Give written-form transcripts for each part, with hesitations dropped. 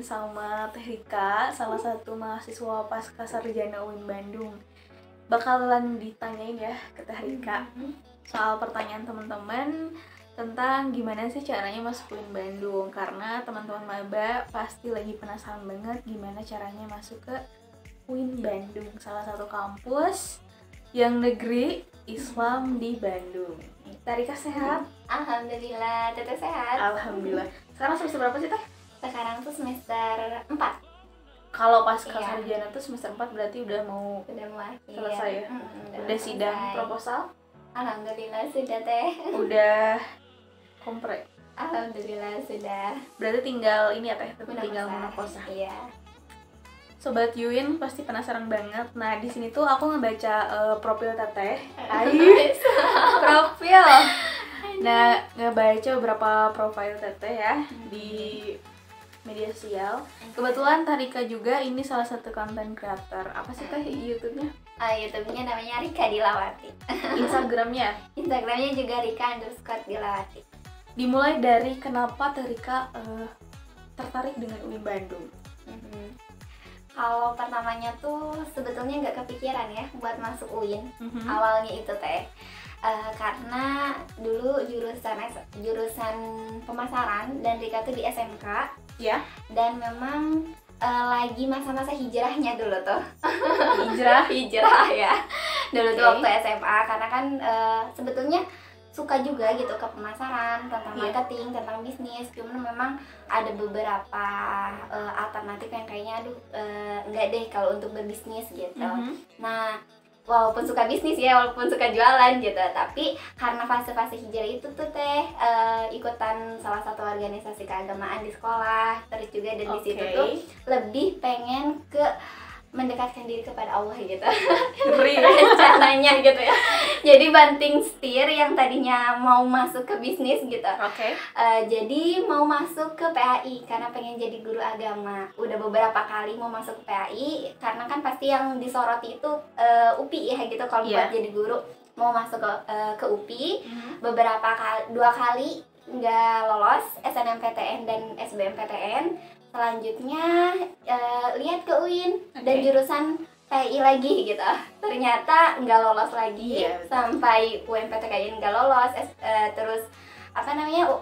sama Teh Rika, salah satu mahasiswa pasca sarjana UIN Bandung. Bakalan ditanyain ya ke Teh Rika soal pertanyaan teman-teman tentang gimana sih caranya masuk UIN Bandung. Karena teman-teman maba pasti lagi penasaran banget gimana caranya masuk ke UIN Bandung, salah satu kampus yang negeri Islam di Bandung. Teh Rika sehat? Alhamdulillah, Teteh sehat. Alhamdulillah. Sekarang semester berapa sih Teh? Sekarang tuh semester 4. Kalau pasca Iya. sarjana tuh semester 4 berarti udah mau Udah mau akhir. selesai ya? Udah sidang selesai. proposal? Alhamdulillah sudah Teh. Udah kompre. Alhamdulillah sudah. Berarti tinggal ini ya Teh, tinggal Monoposa. monoposa. Iya. Sobat Yuin pasti penasaran banget. Nah, di sini tuh aku ngebaca profil Teteh. Profil. Nah, ngebaca beberapa profil Teteh ya di media sosial. Kebetulan Tarika juga ini salah satu content creator. Apa sih Teh YouTube-nya? YouTube-nya namanya Rika Dilawati. Instagramnya? Instagramnya juga Rika_Dilawati. Dimulai dari kenapa Teh Rika tertarik dengan UIN Bandung? Kalau pertamanya tuh sebetulnya nggak kepikiran ya buat masuk UIN. Awalnya itu Teh. Karena dulu jurusan pemasaran dan Rika tuh di SMK Ya. dan memang lagi masa-masa hijrahnya dulu tuh. hijrah ya dulu tuh waktu SMA, karena kan sebetulnya suka juga gitu ke pemasaran, tentang marketing, tentang bisnis. Cuman memang ada beberapa alternatif yang kayaknya enggak deh kalau untuk berbisnis gitu. Nah, walaupun suka bisnis ya, walaupun suka jualan gitu, tapi karena fase-fase hijrah itu tuh Teh ikutan salah satu organisasi keagamaan di sekolah, terus juga dan di situ tuh lebih pengen ke mendekatkan diri kepada Allah gitu. Rencananya gitu ya. Jadi banting setir yang tadinya mau masuk ke bisnis gitu. Jadi mau masuk ke PAI karena pengen jadi guru agama. Udah beberapa kali mau masuk ke PAI karena kan pasti yang disoroti itu UPI ya gitu kalau buat jadi guru. Mau masuk ke UPI beberapa kali, 2 kali nggak lolos SNMPTN dan SBMPTN. Selanjutnya lihat ke UIN dan jurusan PI lagi gitu. Ternyata nggak lolos lagi, sampai UMPTKIN nggak lolos. Terus apa namanya,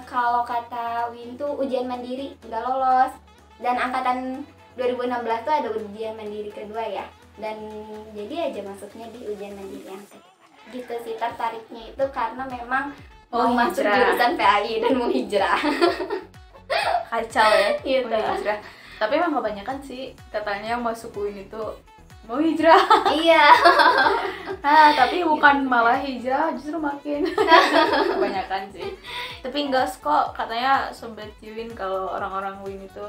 kalau kata UIN tuh ujian mandiri nggak lolos. Dan angkatan 2016 tuh ada ujian mandiri kedua ya. Dan jadi aja masuknya di ujian mandiri yang kedua. Gitu sih tertariknya itu karena memang mau masuk jurusan PAI dan mau hijrah. Kacau ya gitu. Hijrah. Tapi emang kebanyakan sih katanya masuk UIN itu mau hijrah. Iya. Tapi bukan malah hijrah, justru makin kebanyakan sih. Tapi enggak kok, katanya Sobat UIN kalau orang-orang UIN itu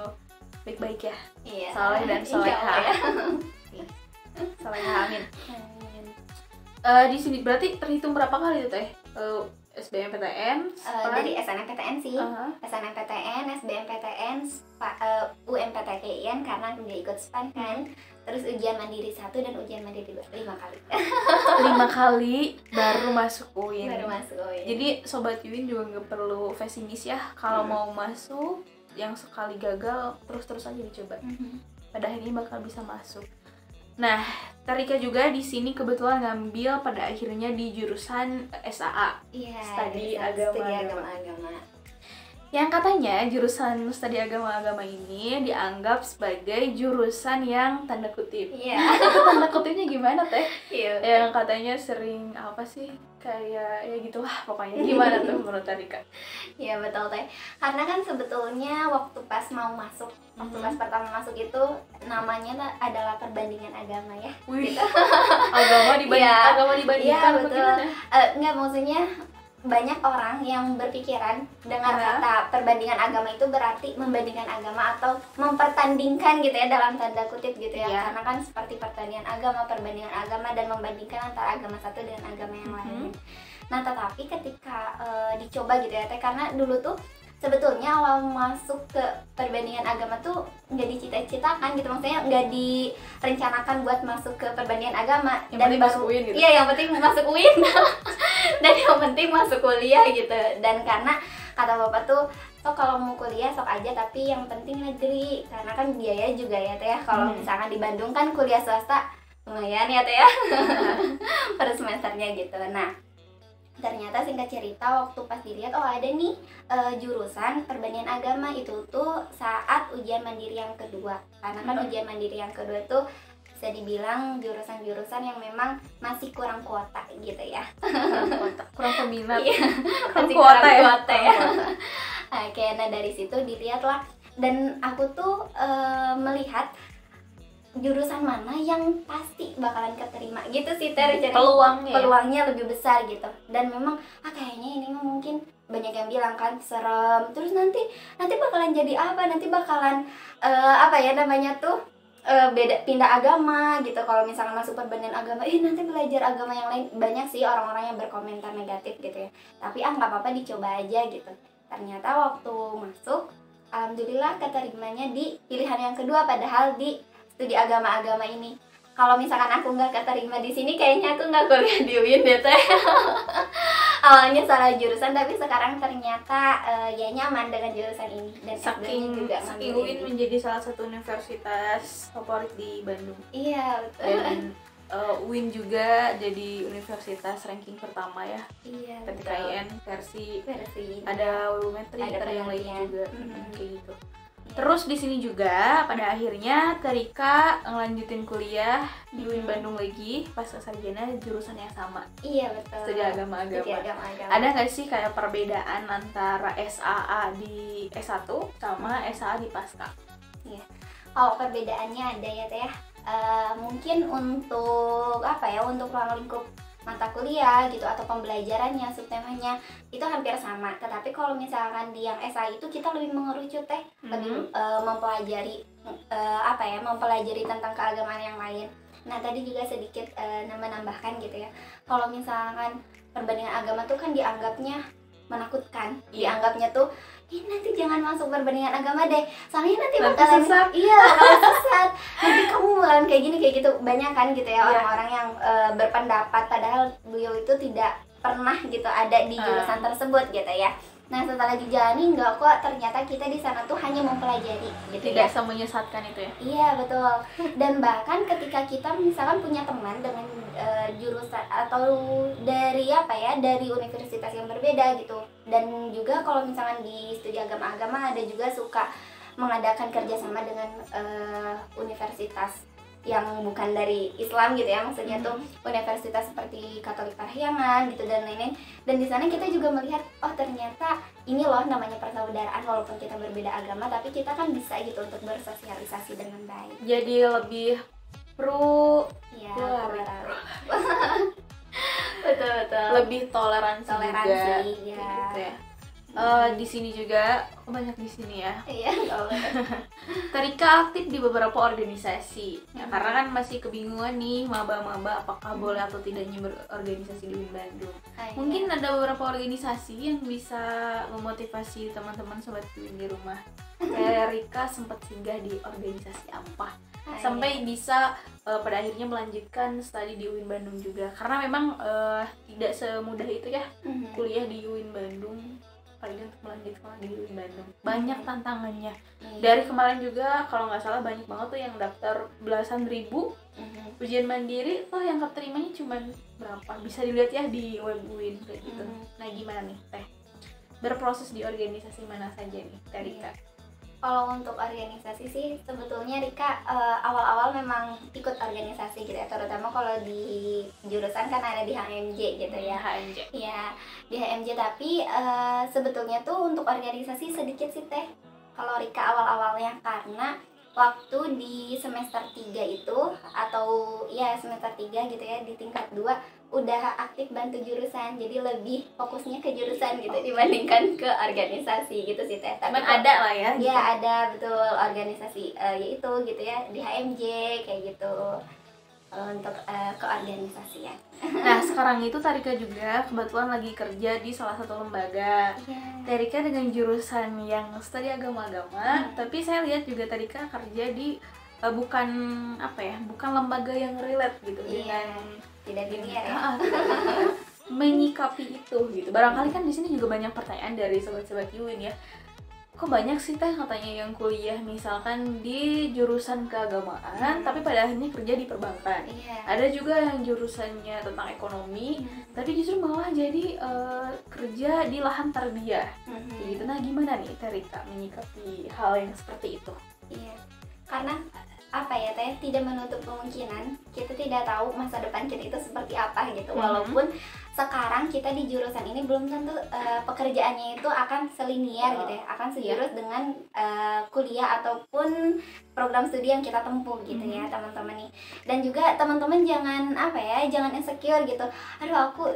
baik-baik ya. Iya. Saleh dan soleha. Ya. Soleha, amin. Di sini berarti terhitung berapa kali tuh Teh? SBMPTN, dari SNMPTN sih, SNMPTN, SBMPTN, UMPTKIN karena udah ikut SPAN kan. Terus ujian mandiri 1 dan ujian mandiri 5 kali. 5 kali baru masuk UIN. Jadi Sobat UIN juga nggak perlu pesimis ya kalau mau masuk, yang sekali gagal terus aja dicoba. Pada akhirnya bakal bisa masuk. Nah, Tarika juga di sini kebetulan ngambil pada akhirnya di jurusan SAA, Studi Agama. Yang katanya jurusan Studi Agama ini dianggap sebagai jurusan yang tanda kutip. Itu tanda kutipnya gimana Teh? Yang katanya sering apa sih? Kayak ya gitulah pokoknya. Gimana tuh menurut Tarika? Iya betul Teh. Karena kan sebetulnya waktu pas mau masuk, waktu pas pertama masuk itu namanya adalah perbandingan agama ya. Gitu. Agama dibandingkan betul. Enggak, maksudnya banyak orang yang berpikiran dengar kata perbandingan agama itu berarti membandingkan agama atau mempertandingkan gitu ya, dalam tanda kutip gitu ya. Karena kan seperti pertandingan agama, perbandingan agama, dan membandingkan antara agama satu dengan agama yang lain. Nah tetapi ketika dicoba gitu ya Teh, karena dulu tuh sebetulnya awal masuk ke perbandingan agama tuh nggak dicita-citakan gitu, maksudnya nggak direncanakan buat masuk ke perbandingan agama, yang dan penting baru masuk UIN gitu. Iya, yang penting masuk UIN dan yang penting masuk kuliah gitu. Dan karena kata bapak tuh so kalau mau kuliah sok aja, tapi yang penting negeri, karena kan biaya juga ya teh ya. Kalau misalkan di Bandung kan kuliah swasta lumayan ya teh ya per semesternya gitu. Nah ternyata singkat cerita waktu pas dilihat, oh ada nih jurusan perbandingan agama itu tuh saat ujian mandiri yang kedua. Karena kan ujian mandiri yang kedua itu bisa dibilang jurusan-jurusan yang memang masih kurang kuota gitu ya. Kurang peminat. Iya, kurang kuota ya. Nah dari situ dilihatlah, dan aku tuh melihat jurusan mana yang pasti bakalan keterima gitu sih Ter. Jadi peluangnya lebih besar gitu. Dan memang kayaknya ini mungkin banyak yang bilang kan serem, terus nanti bakalan jadi apa, nanti bakalan apa ya namanya tuh beda, pindah agama gitu kalau misalkan masuk perbandingan agama. Nanti belajar agama yang lain. Banyak sih orang-orang yang berkomentar negatif gitu ya, tapi nggak apa-apa, dicoba aja gitu. Ternyata waktu masuk, alhamdulillah keterimanya di pilihan yang kedua, padahal di studi agama-agama ini. Kalau misalkan aku nggak keterima di sini, kayaknya aku nggak kuliah di UIN deh teh. Awalnya salah jurusan, tapi sekarang ternyata ya nyaman dengan jurusan ini. Dan saking UIN menjadi salah satu universitas favorit di Bandung. Iya betul. Dan UIN juga jadi universitas ranking pertama ya. Iya. PTKIN versi ada Wometri, ada yang lain juga kayak gitu. Terus di sini juga pada akhirnya Terika ngelanjutin kuliah di UIN Bandung lagi pas sarjana jurusan yang sama. Iya betul. Studi agama-agama. Ada nggak sih kayak perbedaan antara SAA di S1 sama SAA di Pasca? Iya. Kalau perbedaannya ada ya Teh. Mungkin untuk apa ya, untuk ruang lingkup mata kuliah gitu atau pembelajarannya, subtemanya itu hampir sama. Tetapi kalau misalkan di yang SA itu kita lebih mengerucut Teh, lebih mempelajari apa ya, mempelajari tentang keagamaan yang lain. Nah tadi juga sedikit menambahkan gitu ya, kalau misalkan perbandingan agama tuh kan dianggapnya menakutkan, dianggapnya tuh nanti jangan masuk perbandingan agama deh, soalnya nanti bakalan sesat. Iya, bakalan sesat. Nanti kamu bakalan kayak gini kayak gitu. Banyak kan gitu ya orang-orang yang berpendapat, padahal beliau itu tidak pernah gitu ada di jurusan tersebut gitu ya. Nah setelah dijalani, enggak kok, ternyata kita di sana tuh hanya mempelajari gitu. Tidak menyesatkan itu ya. Iya betul. Dan bahkan ketika kita misalkan punya teman dengan jurusan atau dari apa ya, dari universitas yang berbeda gitu. Dan juga kalau misalkan di studi agama-agama ada juga suka mengadakan kerjasama dengan universitas yang bukan dari Islam gitu ya, maksudnya tuh universitas seperti Katolik Parahyangan gitu dan lain-lain. Dan di sana kita juga melihat, oh ternyata ini loh namanya persaudaraan, walaupun kita berbeda agama tapi kita kan bisa gitu untuk bersosialisasi dengan baik. Jadi lebih pro ya, betul. Lebih toleransi juga, ya. Gitu ya. Di sini juga banyak di sini ya. Iya. Terika aktif di beberapa organisasi. Ya, karena kan masih kebingungan nih maba-maba apakah boleh atau tidaknya berorganisasi di UIN Bandung. Mungkin ada beberapa organisasi yang bisa memotivasi teman-teman sobat UIN di rumah. Terika sempat singgah di organisasi apa? Sampai bisa pada akhirnya melanjutkan studi di UIN Bandung juga. Karena memang tidak semudah itu ya kuliah di UIN Bandung. Apalagi untuk melanjutkan di UIN Bandung, banyak tantangannya. Dari kemarin juga kalau nggak salah banyak banget tuh yang daftar belasan ribu ujian mandiri, toh yang keterimanya cuma berapa, bisa dilihat ya di web UIN kayak gitu. Nah gimana nih Teh, berproses di organisasi mana saja nih Rika? Kalau untuk organisasi sih sebetulnya Rika awal-awal memang ikut organisasi gitu ya, terutama kalau di jurusan kan ada di HMJ gitu ya. HMJ. Iya, di HMJ, tapi sebetulnya tuh untuk organisasi sedikit sih Teh kalau Rika awal-awalnya, karena waktu di semester 3 itu atau ya semester 3 gitu ya, di tingkat 2 udah aktif bantu jurusan, jadi lebih fokusnya ke jurusan gitu dibandingkan ke organisasi gitu sih Teh. Tapi ada lah ya. Iya ada, betul, organisasi yaitu gitu ya di HMJ kayak gitu untuk keorganisasian. Nah sekarang itu Terika juga kebetulan lagi kerja di salah satu lembaga. Terika dengan jurusan yang studi agama-agama, tapi saya lihat juga Terika kerja di bukan apa ya, bukan lembaga yang relate gitu dengan tidak linear ya. Menyikapi itu gitu. Barangkali kan di sini juga banyak pertanyaan dari sobat-sobat UIN ya. kok banyak sih teh katanya yang kuliah misalkan di jurusan keagamaan tapi pada akhirnya kerja di perbankan. Ada juga yang jurusannya tentang ekonomi tapi justru malah jadi kerja di lahan tarbiyah gitu. Nah gimana nih Terika menyikapi hal yang seperti itu? Iya, karena apa ya teh, tidak menutup kemungkinan kita tidak tahu masa depan kita itu seperti apa gitu. Walaupun sekarang kita di jurusan ini belum tentu pekerjaannya itu akan selinier gitu ya, akan sejurus dengan kuliah ataupun program studi yang kita tempuh gitu ya teman-teman nih. Dan juga teman-teman jangan apa ya, jangan insecure gitu. Aduh aku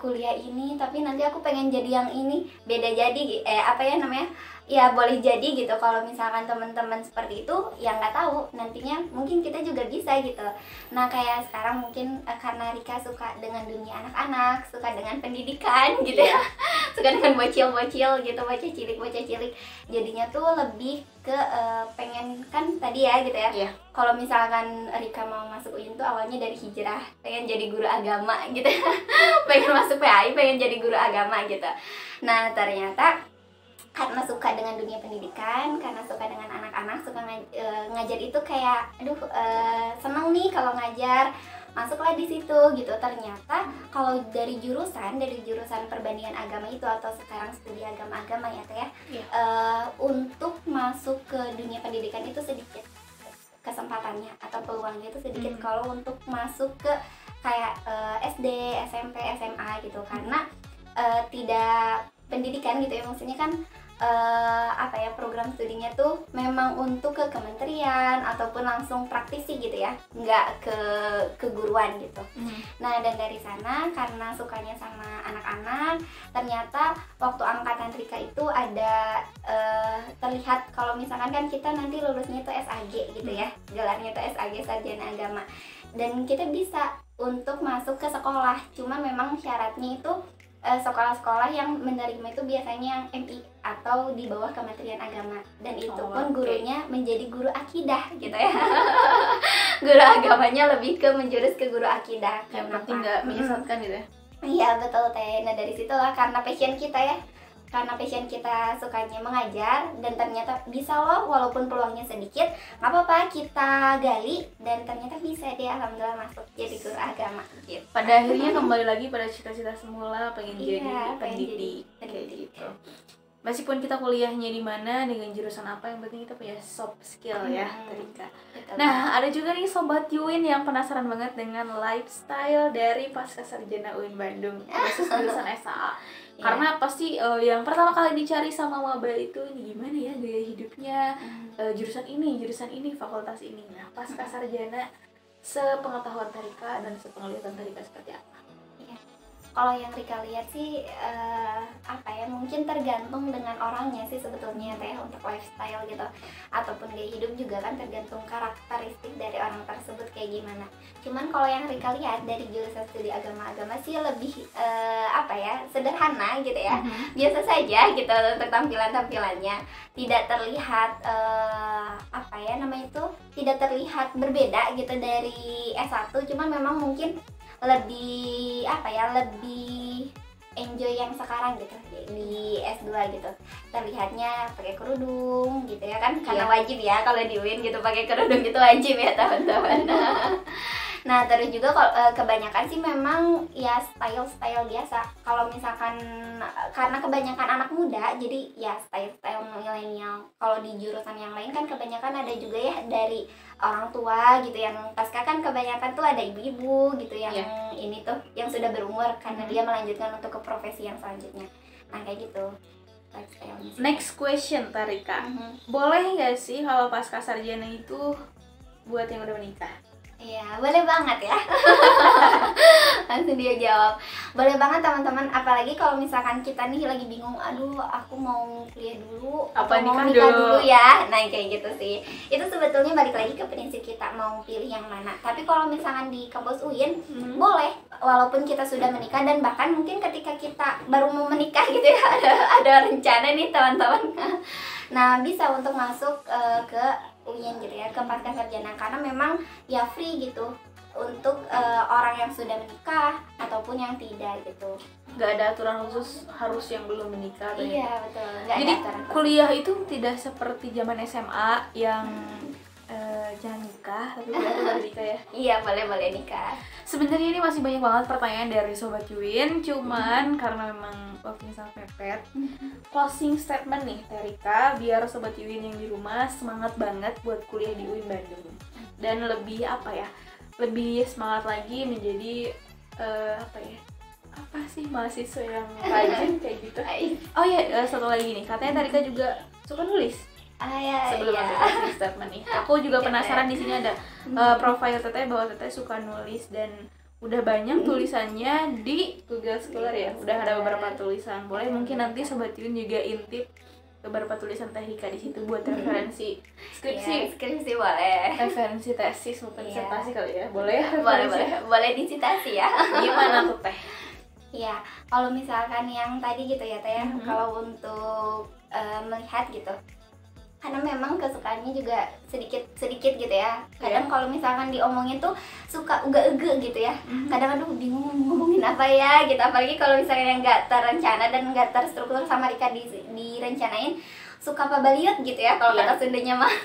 kuliah ini tapi nanti aku pengen jadi yang ini, beda jadi apa ya namanya, ya boleh jadi gitu. Kalau misalkan teman-teman seperti itu ya nggak tahu nantinya mungkin kita juga bisa gitu. Nah kayak sekarang mungkin karena Rika suka dengan dunia anak-anak, suka dengan pendidikan gitu ya, suka dengan bocil-bocil gitu, bocah cilik, jadinya tuh lebih ke pengen kan tadi ya gitu ya. Kalau misalkan Rika mau masuk UIN tuh awalnya dari hijrah, pengen jadi guru agama gitu pengen masuk PAI, pengen jadi guru agama gitu. Nah ternyata karena suka dengan dunia pendidikan, karena suka dengan anak-anak, suka ngajar itu kayak aduh seneng nih kalau ngajar, masuklah di situ gitu. Ternyata kalau dari jurusan perbandingan agama itu atau sekarang studi agama-agama ya teh ya, untuk masuk ke dunia pendidikan itu sedikit kesempatannya atau peluangnya itu sedikit kalau untuk masuk ke kayak SD, SMP, SMA gitu, karena tidak pendidikan gitu ya, maksudnya kan apa ya, program studinya tuh memang untuk ke kementerian ataupun langsung praktisi gitu ya, nggak ke keguruan gitu. Nah dan dari sana karena sukanya sama anak-anak, ternyata waktu angkatan Rika itu ada terlihat kalau misalkan kan kita nanti lulusnya itu SAG gitu ya, gelarnya itu SAG Sarjana Agama, dan kita bisa untuk masuk ke sekolah, cuman memang syaratnya itu sekolah-sekolah yang menerima itu biasanya yang MI atau di bawah Kementerian Agama, dan itu pun gurunya menjadi guru akidah gitu ya guru agamanya lebih ke menjurus ke guru akidah, yang penting nggak menyesatkan gitu ya. Iya betul teh. Nah dari situlah karena passion kita ya, karena passion kita sukanya mengajar, dan ternyata bisa loh walaupun peluangnya sedikit, nggak apa-apa kita gali, dan ternyata bisa deh alhamdulillah masuk jadi guru agama gitu. Pada akhirnya kembali lagi pada cita-cita semula, pengen jadi pendidik kayak gitu. Meskipun kita kuliahnya di mana dengan jurusan apa, yang penting kita punya soft skill ya Terika. Nah ada juga nih Sobat UIN yang penasaran banget dengan lifestyle dari Pascasarjana UIN Bandung khusus jurusan SAA. Karena pasti yang pertama kali dicari sama maba itu ini gimana ya gaya hidupnya, jurusan ini, fakultas ini. Nah Pascasarjana sepengetahuan Terika dan sepenglihatan Terika seperti apa? Kalau yang Rika lihat sih apa ya, mungkin tergantung dengan orangnya sih sebetulnya teh untuk lifestyle gitu, ataupun gaya hidup juga kan tergantung karakteristik dari orang tersebut kayak gimana. Cuman kalau yang Rika lihat dari jurusan studi agama-agama sih lebih apa ya, sederhana gitu ya, biasa saja gitu untuk tampilannya, tidak terlihat apa ya namanya itu, tidak terlihat berbeda gitu dari S1, cuman memang mungkin lebih apa ya, lebih enjoy yang sekarang gitu di S2 gitu, terlihatnya pakai kerudung gitu ya kan, karena wajib ya kalau di UIN gitu, pakai kerudung gitu wajib ya teman-teman. Nah terus juga kalau kebanyakan sih memang ya style biasa. Kalau misalkan karena kebanyakan anak muda, jadi ya style milenial. Kalau di jurusan yang lain kan kebanyakan ada juga ya dari orang tua gitu, yang pasca kan kebanyakan tuh ada ibu-ibu gitu yang ini tuh yang sudah berumur karena dia melanjutkan untuk ke profesi yang selanjutnya. Nah kayak gitu. Next question Terika, boleh nggak sih kalau Pascasarjana itu buat yang udah menikah? Iya, boleh banget ya. Langsung dia jawab. Boleh banget teman-teman, apalagi kalau misalkan kita nih lagi bingung, aduh aku mau kuliah dulu apa mau nikah dulu ya. Nah kayak gitu sih. Itu sebetulnya balik lagi ke prinsip kita mau pilih yang mana. Tapi kalau misalkan di kampus UIN boleh, walaupun kita sudah menikah, dan bahkan mungkin ketika kita baru mau menikah gitu ya, ada rencana nih teman-teman. Nah bisa untuk masuk ke UIN gitu ya, ke Pascasarjana, karena memang ya free gitu untuk orang yang sudah menikah ataupun yang tidak gitu. nggak ada aturan khusus harus yang belum menikah. Iya betul. Nggak jadi ada kuliah itu tidak seperti zaman SMA yang jangan nikah, tapi boleh nikah ya. Iya boleh nikah. Sebenarnya ini masih banyak banget pertanyaan dari Sobat Yuin, cuman karena memang waktunya sangat mepet. Closing statement nih Terika, biar Sobat Yuin yang di rumah semangat banget buat kuliah di UIN Bandung dan lebih lebih semangat lagi menjadi apa sih mahasiswa yang rajin kayak gitu. Oh iya, satu lagi nih, katanya Terika juga suka nulis. Sebelum aku kasih statement nih, aku juga penasaran. Di sini ada profile Teteh bahwa Teteh suka nulis dan udah banyak tulisannya di Google Scholar ya. Udah ada beberapa tulisan. Boleh mungkin nanti Sobat Yun juga intip beberapa tulisan Terika di situ buat referensi skripsi. Skripsi boleh. Referensi tesis maupun disertasi kali ya. Boleh? Boleh disitasi ya. Gimana tuh Teh? Ya, kalau misalkan yang tadi gitu ya Teh, kalau untuk melihat gitu, karena memang kesukaannya juga sedikit gitu ya. Kadang kalau misalkan diomongin tuh suka uga-uga gitu ya. Kadang bingung ngomongin apa ya gitu. Apalagi kalau misalnya yang nggak terencana dan nggak terstruktur sama Rika direncanain, suka pabaliot gitu ya kalau kata Sundanya mah.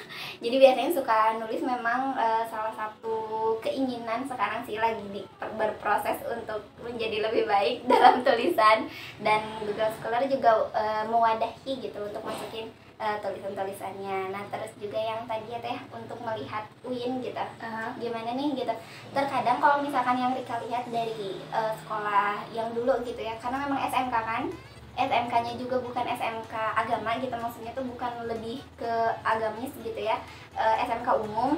Jadi biasanya suka nulis memang salah satu keinginan sekarang sih lagi berproses untuk menjadi lebih baik dalam tulisan, dan Google Scholar juga mewadahi gitu untuk masukin tulisan-tulisannya. Nah terus juga yang tadi ya Teh, untuk melihat UIN gitu, gimana nih gitu. Terkadang kalau misalkan yang Rika lihat dari sekolah yang dulu gitu ya, karena memang SMK kan, SMK-nya juga bukan SMK agama gitu, maksudnya tuh bukan lebih ke agamis gitu ya, SMK umum,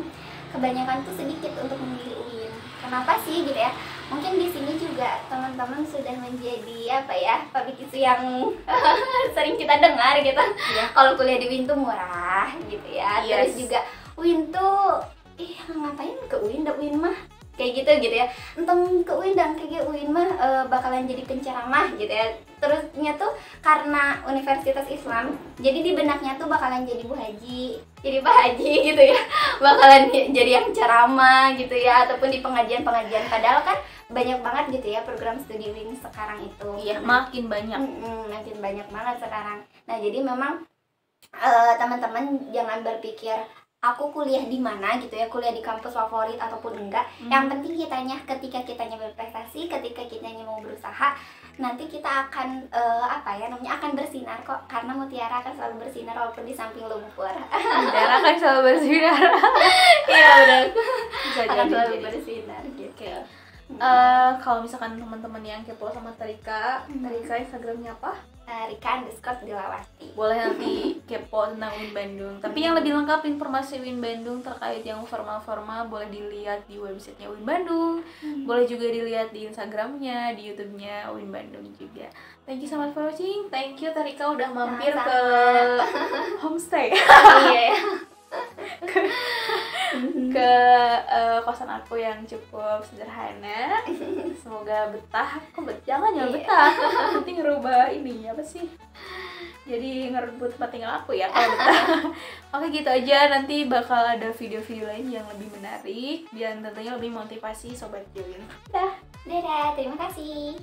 kebanyakan tuh sedikit untuk memilih UIN. Kenapa sih gitu ya? Mungkin di sini juga teman-teman sudah menjadi public issue yang sering kita dengar gitu. Kalau kuliah di UIN tuh murah gitu ya. Terus juga UIN tuh ngapain ke UIN, UIN mah kayak gitu ya. Entah ke UIN dan kayak UIN mah bakalan jadi penceramah gitu ya. Terusnya tuh karena Universitas Islam, jadi di benaknya tuh bakalan jadi Bu Haji, jadi Pak Haji gitu ya, bakalan jadi yang ceramah gitu ya, ataupun di pengajian-pengajian. Padahal kan banyak banget gitu ya program studi UIN sekarang itu. Iya, makin banyak. Makin banyak banget sekarang. Nah jadi memang teman-teman jangan berpikir aku kuliah di mana gitu ya, kuliah di kampus favorit ataupun enggak. Yang penting ketika kitanya berprestasi, ketika kitanya mau berusaha, nanti kita akan akan bersinar kok, karena mutiara akan selalu bersinar walaupun di samping lumpur. Mutiara akan selalu bersinar. Iya benar. Akan selalu bersinar gitu. Kalau misalkan teman-teman yang kepo sama Terika, Terika Instagramnya apa? Rika_Dilawati. Boleh nanti kepo tentang UIN Bandung. Tapi yang lebih lengkap informasi UIN Bandung terkait yang formal-formal boleh dilihat di websitenya UIN Bandung. Boleh juga dilihat di Instagramnya, di YouTube-nya UIN Bandung juga. Thank you so much for watching. Thank you Terika udah mampir ke homestay. Iya. Ke kosan aku yang cukup sederhana. Semoga betah. Jangan betah. Nanti ngerubah ini apa sih? Jadi ngerebut tempat tinggal aku ya kalau betah. Oke gitu aja. Nanti bakal ada video-video lain yang lebih menarik dan tentunya lebih motivasi Sobat Yuin. Dadah, terima kasih.